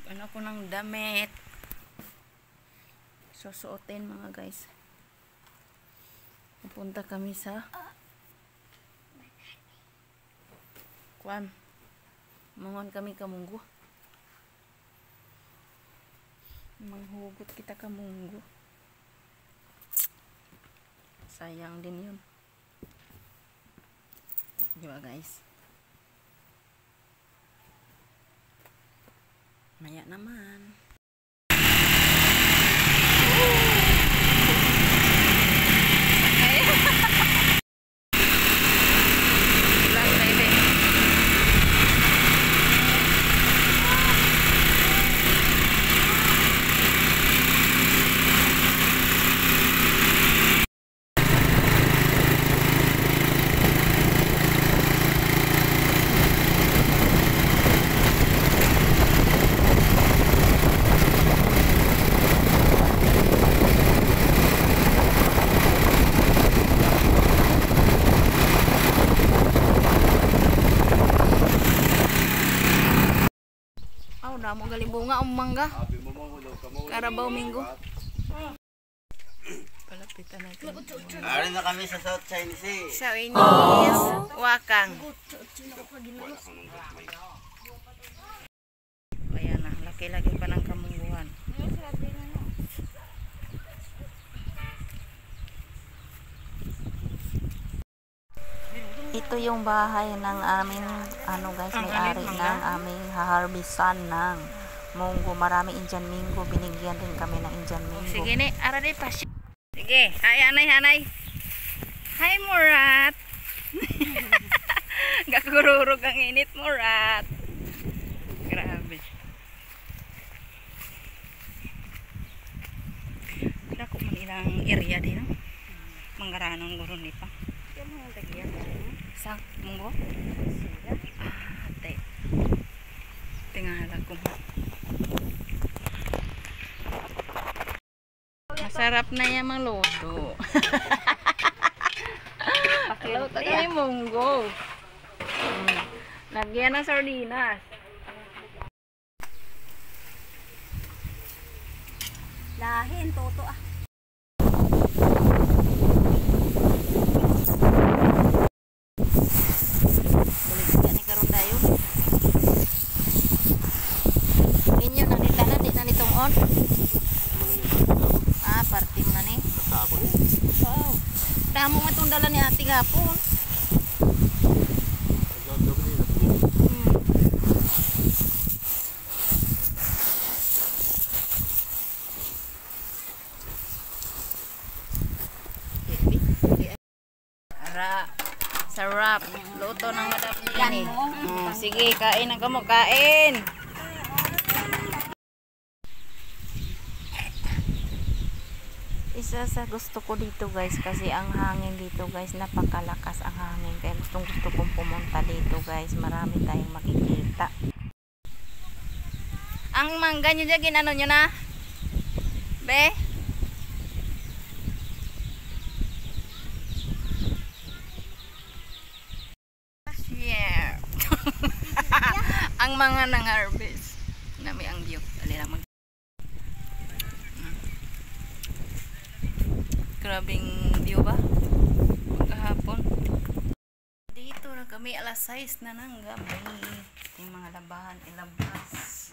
Ano ko ng damit. Susuotin mga guys. Pupunta kami sa Kuan. Mangon kami kamunggo. Manghugot kita kamunggo. Sayang din yun. Diba guys? Maya naman. Damo galing bunga ang mangga. Karabaw Minggo. Palapitan natin. Arin na kami sa South Chinese eh. Sa Chinese, Wakang. Ayan na, laki-laki pa ng kamungguhan. Ito yung bahay ng aming guys, may-ari ng aming haharbisan ng munggo. Marami Indian Minggo, binigyan din kami ng Indian Minggo. Sige ni, ara di pa. Sige, hi hanay. Hi Murat. Gakururog ang init Murat. Grabe. Dako man ilang area din, no? Manggaranong guro ni pa. Sang munggo? Ate. Tingala ko. Masarap na yan maluto. Pakiluto kami munggo. Lagyan ng sardinas. Lahin, toto ah. Party mo na ni. Wow. Damo nga itong dala ni ate gapon. Sarap. Luto ng madam ini. Sige, kain ang kamo, kain. Isa sa gusto ko dito guys, kasi ang hangin dito guys, napakalakas ang hangin, kaya gusto kong pumunta dito guys. Marami tayong makikita. Ang mangga nyo dyan, ginano nyo na? Be? Yeah. Ang mga nang harvest. Nami ang view. Dali lang mag grabing view ba? Kahapon. Dito na kami alas 6 na ng gabi. Yung mga labahan ilabas.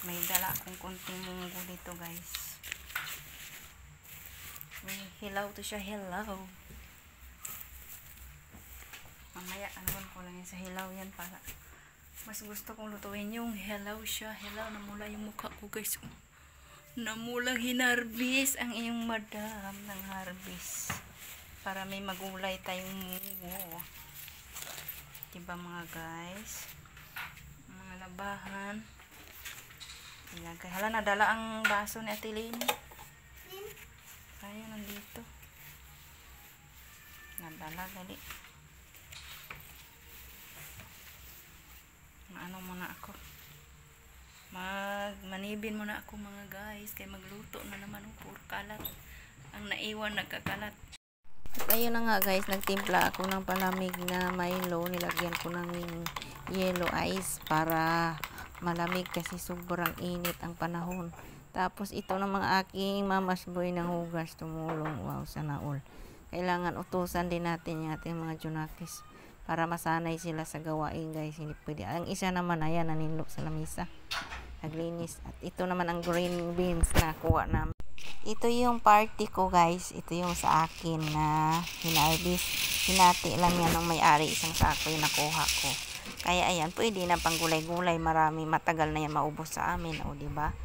May dala akong konting munggo dito guys. May hilaw to siya, hilaw. Mamaya anuan ko lang yan sa hilaw yan para mas gusto kong lutuin yung hilaw siya. Hilaw na mula yung mukha ko guys. Namulang hinarbis ang iyong madam ng harbis para may magulay tayong munggo. Diba mga guys? Mga labahan ilagay. Hala, nadala ang baso ni Ate Lini. Ayun, nandito nadala dali. Ano muna ako, manibin muna ako mga guys, kay magluto na naman puro kalat ang naiwan, nagkakalat. At ayun na nga guys, nagtimpla ako ng palamig na Milo. Nilagyan ko ng yellow ice para malamig kasi sobrang init ang panahon. Tapos ito ng mga aking mamas boy ng hugas tumulong. Wow, sana all. Kailangan utusan din natin yung ating mga junakis para masanay sila sa gawain, guys. Hindi pwede. Ang isa naman ayan naninlo sa lamisa. Naglinis. At ito naman ang green beans na kuha namin. Ito yung party ko, guys. Ito yung sa akin na hinarvest. Hinati lang yan ng may-ari. Isang sako yung nakuha ko. Kaya ayan, pwede na pang gulay-gulay. Marami, matagal na yan maubos sa amin. O, diba?